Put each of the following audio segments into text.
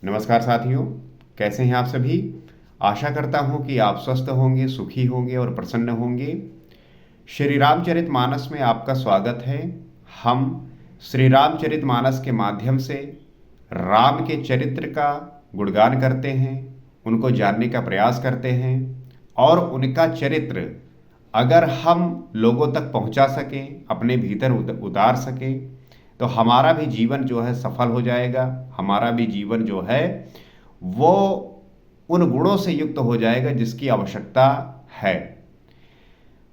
नमस्कार साथियों, कैसे हैं आप सभी। आशा करता हूं कि आप स्वस्थ होंगे, सुखी होंगे और प्रसन्न होंगे। श्री रामचरितमानस में आपका स्वागत है। हम श्री रामचरितमानस के माध्यम से राम के चरित्र का गुणगान करते हैं, उनको जानने का प्रयास करते हैं और उनका चरित्र अगर हम लोगों तक पहुंचा सकें, अपने भीतर उतार सकें, तो हमारा भी जीवन जो है सफल हो जाएगा। हमारा भी जीवन जो है वो उन गुणों से युक्त हो जाएगा जिसकी आवश्यकता है।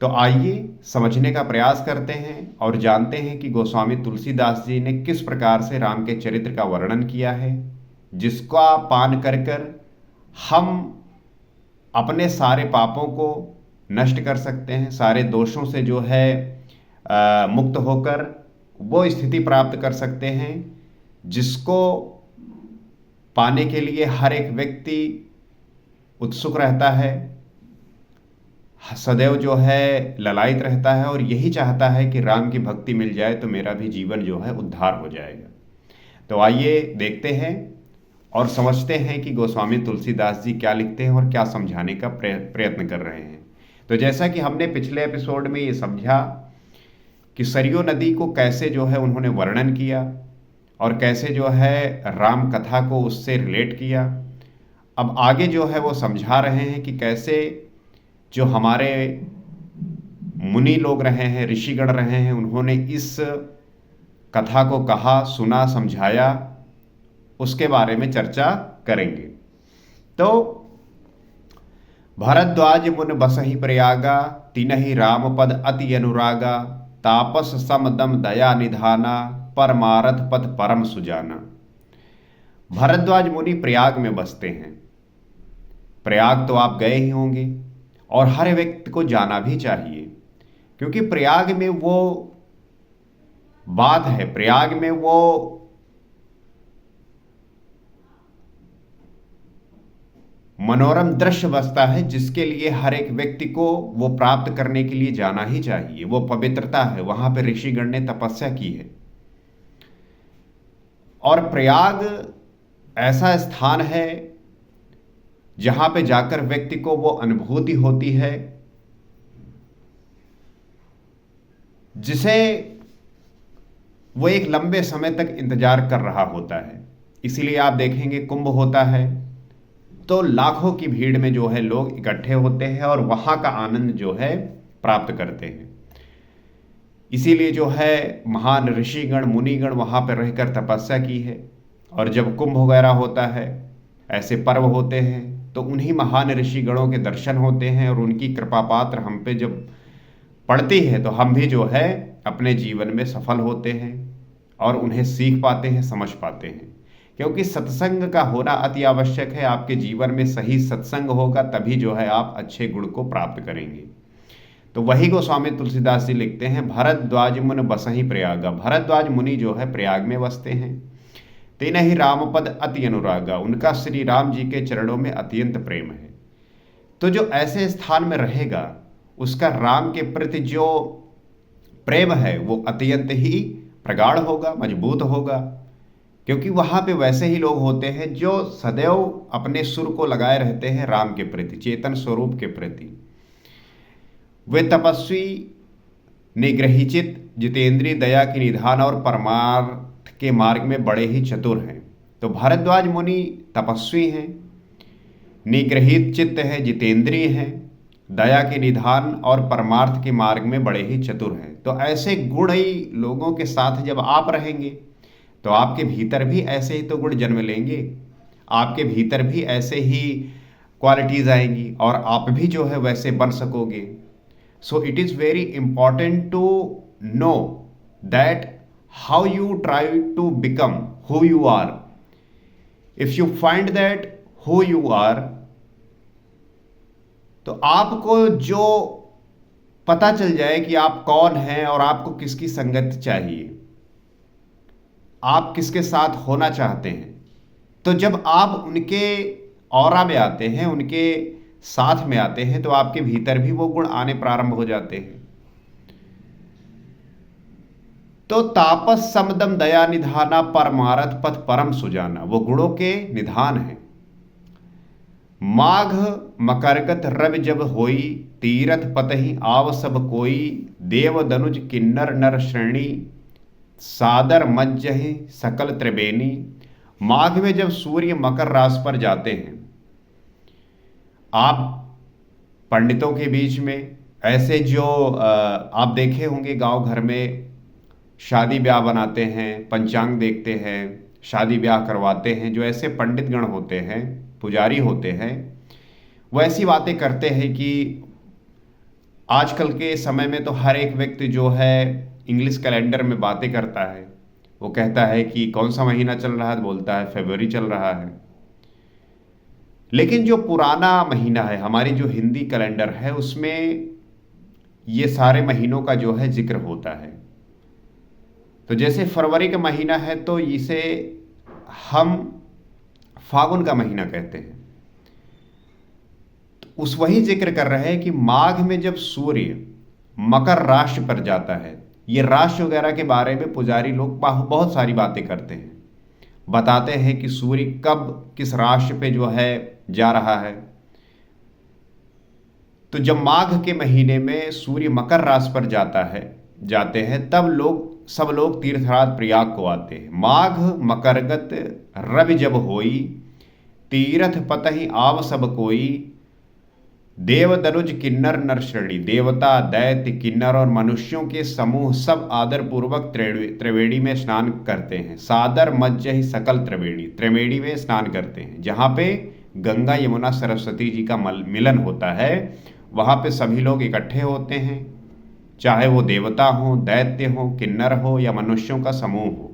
तो आइए समझने का प्रयास करते हैं और जानते हैं कि गोस्वामी तुलसीदास जी ने किस प्रकार से राम के चरित्र का वर्णन किया है, जिसका पान कर कर हम अपने सारे पापों को नष्ट कर सकते हैं, सारे दोषों से जो है मुक्त होकर वो स्थिति प्राप्त कर सकते हैं जिसको पाने के लिए हर एक व्यक्ति उत्सुक रहता है, सदैव जो है ललायित रहता है और यही चाहता है कि राम की भक्ति मिल जाए तो मेरा भी जीवन जो है उद्धार हो जाएगा। तो आइए देखते हैं और समझते हैं कि गोस्वामी तुलसीदास जी क्या लिखते हैं और क्या समझाने का प्रयत्न कर रहे हैं। तो जैसा कि हमने पिछले एपिसोड में ये समझा कि सरयू नदी को कैसे जो है उन्होंने वर्णन किया और कैसे जो है राम कथा को उससे रिलेट किया। अब आगे जो है वो समझा रहे हैं कि कैसे जो हमारे मुनि लोग रहे हैं, ऋषिगण रहे हैं, उन्होंने इस कथा को कहा, सुना, समझाया, उसके बारे में चर्चा करेंगे। तो भरद्वाज मुन बसहि प्रयागा, तिनहि राम पद अति अनुरागा, तापस समदम दया निधाना, परमारथ पद परम सुजाना। भरद्वाज मुनि प्रयाग में बसते हैं। प्रयाग तो आप गए ही होंगे और हर व्यक्ति को जाना भी चाहिए, क्योंकि प्रयाग में वो बात है, प्रयाग में वो मनोरम दृश्य बसता है जिसके लिए हर एक व्यक्ति को वो प्राप्त करने के लिए जाना ही चाहिए। वो पवित्रता है, वहां पर ऋषिगण ने तपस्या की है। और प्रयाग ऐसा स्थान है जहां पे जाकर व्यक्ति को वो अनुभूति होती है जिसे वो एक लंबे समय तक इंतजार कर रहा होता है। इसीलिए आप देखेंगे कुंभ होता है तो लाखों की भीड़ में जो है लोग इकट्ठे होते हैं और वहां का आनंद जो है प्राप्त करते हैं। इसीलिए जो है महान ऋषिगण मुनिगण वहां पर रहकर तपस्या की है। और जब कुंभ वगैरह होता है, ऐसे पर्व होते हैं, तो उन्हीं महान ऋषिगणों के दर्शन होते हैं और उनकी कृपा पात्र हम पे जब पड़ती है तो हम भी जो है अपने जीवन में सफल होते हैं और उन्हें सीख पाते हैं, समझ पाते हैं। क्योंकि सत्संग का होना अति आवश्यक है। आपके जीवन में सही सत्संग होगा तभी जो है आप अच्छे गुण को प्राप्त करेंगे। तो वही गोस्वामी तुलसीदास जी लिखते हैं, भरद्वाज मुन बसहि प्रयागा। भरद्वाज मुनि जो है प्रयाग में बसते हैं। तिनहि राम पद अति अनुरागा, उनका श्री राम जी के चरणों में अत्यंत प्रेम है। तो जो ऐसे स्थान में रहेगा उसका राम के प्रति जो प्रेम है वो अत्यंत ही प्रगाढ़ होगा, मजबूत होगा। क्योंकि वहां पे वैसे ही लोग होते हैं जो सदैव अपने सुर को लगाए रहते हैं राम के प्रति, चेतन स्वरूप के प्रति। वे तपस्वी, निग्रहिचित, जितेंद्रिय, दया की निधान और परमार्थ के मार्ग में बड़े ही चतुर हैं। तो भारद्वाज मुनि तपस्वी हैं, निग्रहित चित्त है, जितेंद्रिय हैं, दया के निधान और परमार्थ के मार्ग में बड़े ही चतुर हैं। तो ऐसे गुणी लोगों के साथ जब आप रहेंगे तो आपके भीतर भी ऐसे ही तो गुण जन्म लेंगे, आपके भीतर भी ऐसे ही क्वालिटीज आएंगी और आप भी जो है वैसे बन सकोगे। So it is very important to know that how you try to become who you are. If you find that who you are, तो आपको जो पता चल जाए कि आप कौन हैं और आपको किसकी संगत चाहिए, आप किसके साथ होना चाहते हैं, तो जब आप उनके ऑरा में आते हैं, उनके साथ में आते हैं, तो आपके भीतर भी वो गुण आने प्रारंभ हो जाते हैं। तो तापस समदम दया निधाना परमारथ पथ परम सुजाना, वो गुणों के निधान है। माघ मकरगत रवि जब होई, तीरथ पतहि आव सब कोई, देव दनुज किन्नर नर श्रेणी, सादर मज्जहि सकल त्रिवेणी। माघ में जब सूर्य मकर राशि पर जाते हैं, आप पंडितों के बीच में ऐसे जो आप देखे होंगे गांव घर में शादी ब्याह बनाते हैं, पंचांग देखते हैं, शादी ब्याह करवाते हैं, जो ऐसे पंडित गण होते हैं, पुजारी होते हैं, वो ऐसी बातें करते हैं कि आजकल के समय में तो हर एक व्यक्ति जो है इंग्लिश कैलेंडर में बातें करता है। वो कहता है कि कौन सा महीना चल रहा है, तो बोलता है फरवरी चल रहा है। लेकिन जो पुराना महीना है, हमारी जो हिंदी कैलेंडर है, उसमें ये सारे महीनों का जो है जिक्र होता है। तो जैसे फरवरी का महीना है तो इसे हम फागुन का महीना कहते हैं। तो उस वही जिक्र कर रहे हैं कि माघ में जब सूर्य मकर राशि पर जाता है, ये राशि वगैरह के बारे में पुजारी लोग बहुत सारी बातें करते हैं, बताते हैं कि सूर्य कब किस राशि पे जो है जा रहा है। तो जब माघ के महीने में सूर्य मकर राशि पर जाते हैं, तब सब लोग तीर्थराज प्रयाग को आते हैं। माघ मकरगत रवि जब होई, तीरथ पतहि आव सब कोई, देव दनुज किन्नर नर श्रेणी, देवता दैत्य किन्नर और मनुष्यों के समूह सब आदर पूर्वक त्रिवेणी में स्नान करते हैं। सादर मज्जहि सकल त्रिवेणी, त्रिवेणी में स्नान करते हैं, जहाँ पे गंगा यमुना सरस्वती जी का मिलन होता है। वहाँ पे सभी लोग इकट्ठे होते हैं, चाहे वो देवता हो, दैत्य हो, किन्नर हो या मनुष्यों का समूह हो।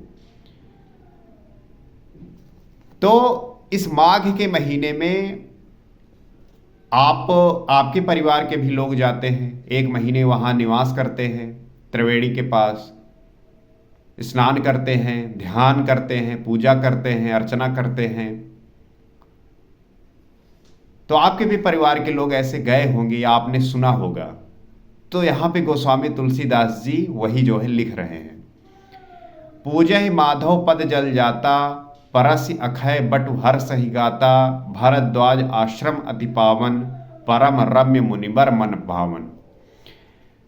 तो इस माघ के महीने में आपके परिवार के भी लोग जाते हैं, एक महीने वहाँ निवास करते हैं, त्रिवेणी के पास स्नान करते हैं, ध्यान करते हैं, पूजा करते हैं, अर्चना करते हैं। तो आपके भी परिवार के लोग ऐसे गए होंगे या आपने सुना होगा। तो यहाँ पे गोस्वामी तुलसीदास जी वही जो है लिख रहे हैं। पूजहि माधव पद जल जाता, परस्य अखय बटु हर्ष ही गाता, भरद्वाज आश्रम अति पावन, परम रम्य मुनिबर मन भावन।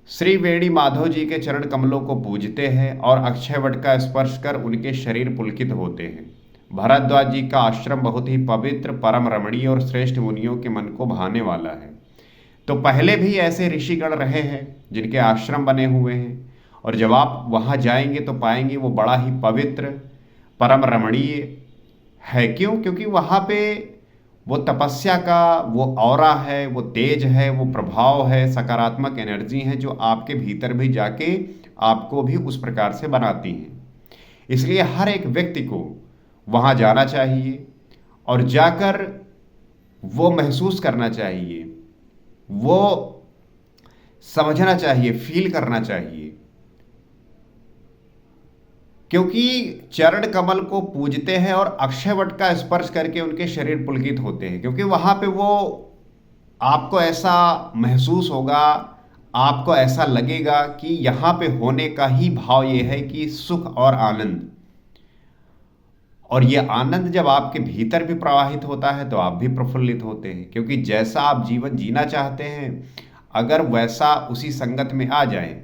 श्री वेणी माधव जी के चरण कमलों को पूजते हैं और अक्षय वट का स्पर्श कर उनके शरीर पुलकित होते हैं। भरद्वाज जी का आश्रम बहुत ही पवित्र, परम रमणीय और श्रेष्ठ मुनियों के मन को भाने वाला है। तो पहले भी ऐसे ऋषिगण रहे हैं जिनके आश्रम बने हुए हैं, और जब आप वहाँ जाएंगे तो पाएंगे वो बड़ा ही पवित्र, परम रमणीय है। क्यों? क्योंकि वहाँ पे वो तपस्या का वो ऑरा है, वो तेज है, वो प्रभाव है, सकारात्मक एनर्जी है, जो आपके भीतर भी जाके आपको भी उस प्रकार से बनाती हैं। इसलिए हर एक व्यक्ति को वहाँ जाना चाहिए और जाकर वो महसूस करना चाहिए, वो समझना चाहिए, फील करना चाहिए। क्योंकि चरण कमल को पूजते हैं और अक्षय वट का स्पर्श करके उनके शरीर पुलकित होते हैं, क्योंकि वहाँ पे वो आपको ऐसा महसूस होगा, आपको ऐसा लगेगा कि यहाँ पे होने का ही भाव ये है कि सुख और आनंद। और ये आनंद जब आपके भीतर भी प्रवाहित होता है तो आप भी प्रफुल्लित होते हैं, क्योंकि जैसा आप जीवन जीना चाहते हैं, अगर वैसा उसी संगत में आ जाए,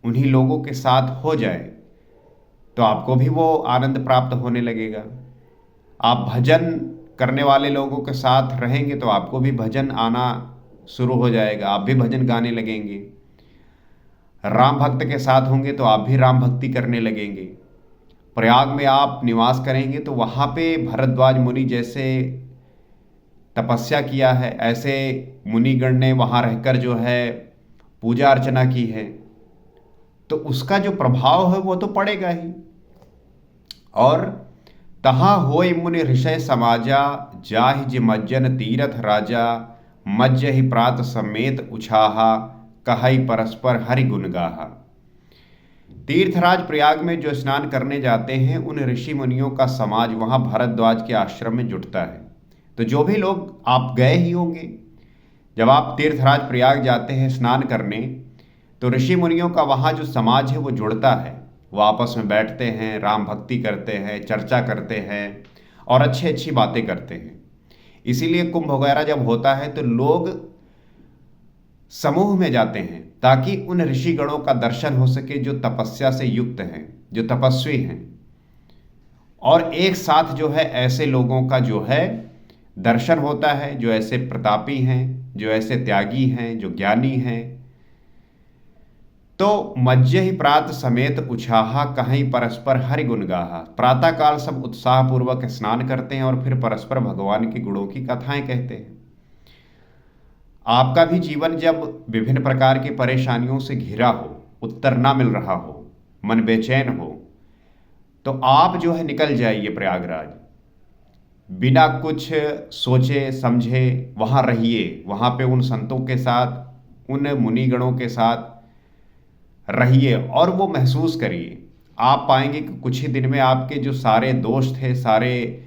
उन्हीं लोगों के साथ हो जाए, तो आपको भी वो आनंद प्राप्त होने लगेगा। आप भजन करने वाले लोगों के साथ रहेंगे तो आपको भी भजन आना शुरू हो जाएगा, आप भी भजन गाने लगेंगे। राम भक्त के साथ होंगे तो आप भी राम भक्ति करने लगेंगे। प्रयाग में आप निवास करेंगे तो वहाँ पे भरद्वाज मुनि जैसे तपस्या किया है, ऐसे मुनिगण ने वहाँ रहकर जो है पूजा अर्चना की है, तो उसका जो प्रभाव है वो तो पड़ेगा ही। और तहाँ होय मुनि ऋषय समाजा, जाहि जि मज्जन तीरथ राजा, मज्ज ही प्रात समेत उछाहा, कहई परस्पर हरि गुण गाहा। तीर्थराज प्रयाग में जो स्नान करने जाते हैं, उन ऋषि मुनियों का समाज वहाँ भरद्वाज के आश्रम में जुटता है। तो जो भी लोग, आप गए ही होंगे, जब आप तीर्थराज प्रयाग जाते हैं स्नान करने, तो ऋषि मुनियों का वहाँ जो समाज है वो जुड़ता है। वो आपस में बैठते हैं, राम भक्ति करते हैं, चर्चा करते हैं और अच्छी अच्छी बातें करते हैं। इसीलिए कुंभ वगैरह जब होता है तो लोग समूह में जाते हैं ताकि उन ऋषिगणों का दर्शन हो सके जो तपस्या से युक्त हैं, जो तपस्वी हैं। और एक साथ जो है ऐसे लोगों का जो है दर्शन होता है, जो ऐसे प्रतापी हैं, जो ऐसे त्यागी हैं, जो ज्ञानी हैं। तो मज्जे ही प्रात समेत उछाहा, कहीं परस्पर हरि गुण गाहा। प्रातःकाल सब उत्साह पूर्वक स्नान करते हैं और फिर परस्पर भगवान के गुणों की कथाएं कहते हैं। आपका भी जीवन जब विभिन्न प्रकार की परेशानियों से घिरा हो, उत्तर ना मिल रहा हो, मन बेचैन हो, तो आप जो है निकल जाइए प्रयागराज। बिना कुछ सोचे समझे वहाँ रहिए, वहाँ पे उन संतों के साथ, उन मुनिगणों के साथ रहिए और वो महसूस करिए। आप पाएंगे कि कुछ ही दिन में आपके जो सारे दोष थे, सारे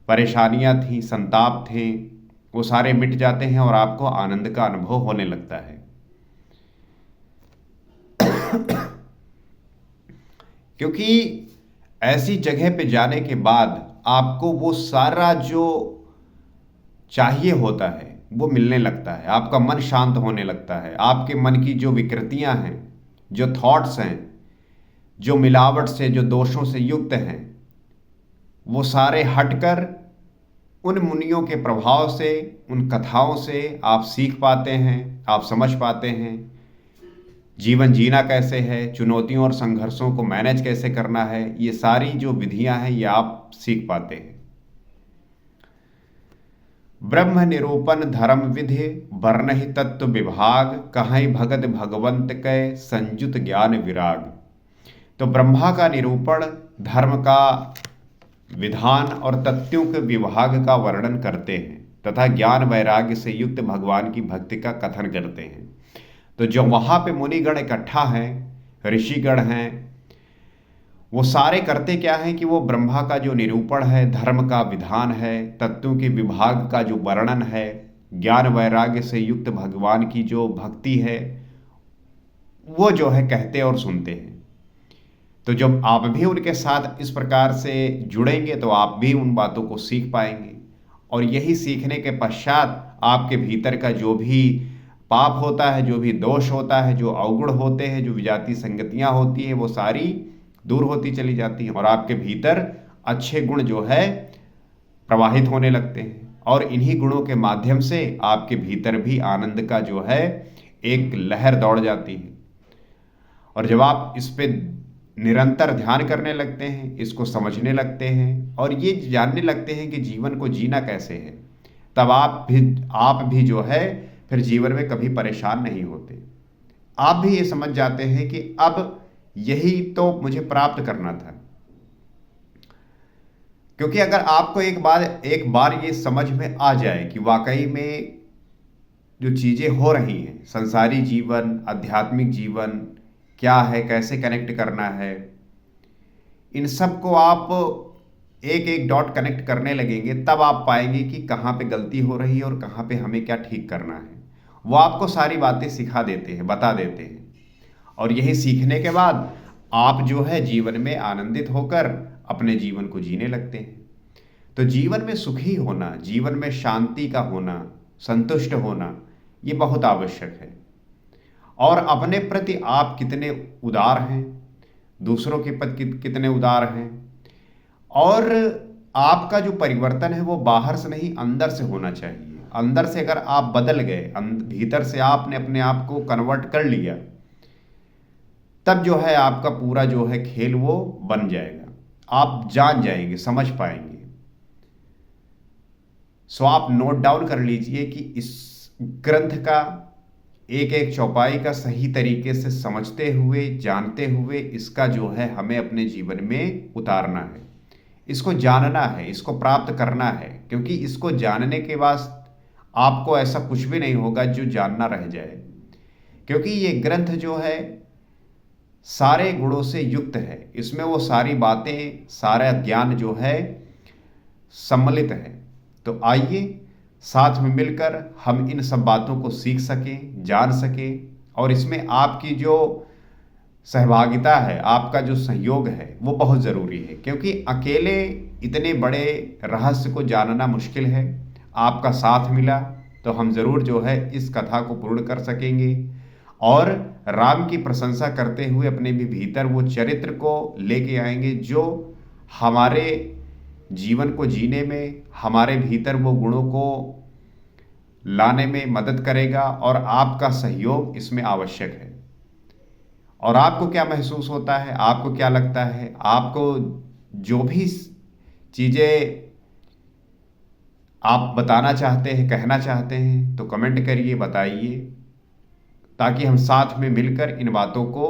परेशानियां थी, संताप थे, वो सारे मिट जाते हैं और आपको आनंद का अनुभव होने लगता है। क्योंकि ऐसी जगह पे जाने के बाद आपको वो सारा जो चाहिए होता है वो मिलने लगता है। आपका मन शांत होने लगता है। आपके मन की जो विकृतियां हैं, जो थॉट्स हैं, जो मिलावट से, जो दोषों से युक्त हैं, वो सारे हटकर उन मुनियों के प्रभाव से, उन कथाओं से आप सीख पाते हैं, आप समझ पाते हैं जीवन जीना कैसे है, चुनौतियों और संघर्षों को मैनेज कैसे करना है। ये सारी जो विधियां हैं ये आप सीख पाते हैं। ब्रह्म निरूपण धर्म विधि, वर्णहि तत्व विभाग, कहीं भगत भगवंत कै संयुत ज्ञान विराग। तो ब्रह्मा का निरूपण, धर्म का विधान और तत्वों के विभाग का वर्णन करते हैं तथा ज्ञान वैराग्य से युक्त भगवान की भक्ति का कथन करते हैं। तो जो वहाँ पे मुनिगण इकट्ठा हैं, ऋषिगण हैं, वो सारे करते क्या हैं कि वो ब्रह्मा का जो निरूपण है, धर्म का विधान है, तत्वों के विभाग का जो वर्णन है, ज्ञान वैराग्य से युक्त भगवान की जो भक्ति है, वो जो है कहते और सुनते हैं। तो जब आप भी उनके साथ इस प्रकार से जुड़ेंगे तो आप भी उन बातों को सीख पाएंगे। और यही सीखने के पश्चात आपके भीतर का जो भी पाप होता है, जो भी दोष होता है, जो अवगुण होते हैं, जो विजातीय संगतियां होती हैं, वो सारी दूर होती चली जाती हैं और आपके भीतर अच्छे गुण जो है प्रवाहित होने लगते हैं। और इन्हीं गुणों के माध्यम से आपके भीतर भी आनंद का जो है एक लहर दौड़ जाती है। और जब आप इस पे निरंतर ध्यान करने लगते हैं, इसको समझने लगते हैं और ये जानने लगते हैं कि जीवन को जीना कैसे है, तब आप भी जो है फिर जीवन में कभी परेशान नहीं होते। आप भी ये समझ जाते हैं कि अब यही तो मुझे प्राप्त करना था। क्योंकि अगर आपको एक बार ये समझ में आ जाए कि वाकई में जो चीजें हो रही हैं, संसारी जीवन, आध्यात्मिक जीवन क्या है, कैसे कनेक्ट करना है, इन सब को आप एक एक डॉट कनेक्ट करने लगेंगे, तब आप पाएंगे कि कहाँ पे गलती हो रही है और कहाँ पे हमें क्या ठीक करना है। वो आपको सारी बातें सिखा देते हैं, बता देते हैं। और यही सीखने के बाद आप जो है जीवन में आनंदित होकर अपने जीवन को जीने लगते हैं। तो जीवन में सुखी होना, जीवन में शांति का होना, संतुष्ट होना, ये बहुत आवश्यक है। और अपने प्रति आप कितने उदार हैं, दूसरों के प्रति कितने उदार हैं, और आपका जो परिवर्तन है वो बाहर से नहीं अंदर से होना चाहिए। अंदर से अगर आप बदल गए, भीतर से आपने अपने आप को कन्वर्ट कर लिया, तब जो है आपका पूरा जो है खेल वो बन जाएगा। आप जान जाएंगे, समझ पाएंगे। सो आप नोट डाउन कर लीजिए कि इस ग्रंथ का एक एक चौपाई का सही तरीके से समझते हुए, जानते हुए इसका जो है हमें अपने जीवन में उतारना है, इसको जानना है, इसको प्राप्त करना है। क्योंकि इसको जानने के बाद आपको ऐसा कुछ भी नहीं होगा जो जानना रह जाए। क्योंकि ये ग्रंथ जो है सारे गुणों से युक्त है, इसमें वो सारी बातें, सारा ज्ञान जो है सम्मिलित है। तो आइए साथ में मिलकर हम इन सब बातों को सीख सकें, जान सकें, और इसमें आपकी जो सहभागिता है, आपका जो सहयोग है वो बहुत ज़रूरी है, क्योंकि अकेले इतने बड़े रहस्य को जानना मुश्किल है। आपका साथ मिला तो हम ज़रूर जो है इस कथा को पूर्ण कर सकेंगे और राम की प्रशंसा करते हुए अपने भी भीतर वो चरित्र को लेके आएंगे जो हमारे जीवन को जीने में, हमारे भीतर वो गुणों को लाने में मदद करेगा और आपका सहयोग इसमें आवश्यक है। और आपको क्या महसूस होता है, आपको क्या लगता है, आपको जो भी चीज़ें आप बताना चाहते हैं, कहना चाहते हैं, तो कमेंट करिए, बताइए, ताकि हम साथ में मिलकर इन बातों को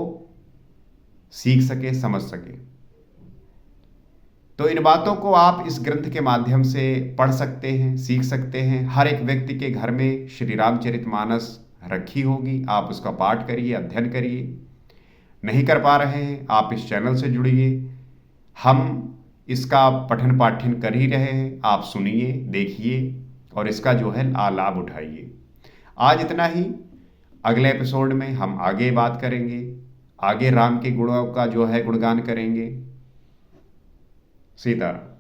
सीख सके, समझ सके। तो इन बातों को आप इस ग्रंथ के माध्यम से पढ़ सकते हैं, सीख सकते हैं। हर एक व्यक्ति के घर में श्री रामचरितमानस रखी होगी, आप उसका पाठ करिए, अध्ययन करिए। नहीं कर पा रहे हैं, आप इस चैनल से जुड़िए, हम इसका पठन पाठन कर ही रहे हैं, आप सुनिए, देखिए और इसका जो है लाभ उठाइए। आज इतना ही, अगले एपिसोड में हम आगे बात करेंगे, आगे राम के गुणों का जो है गुणगान करेंगे। सीताराम।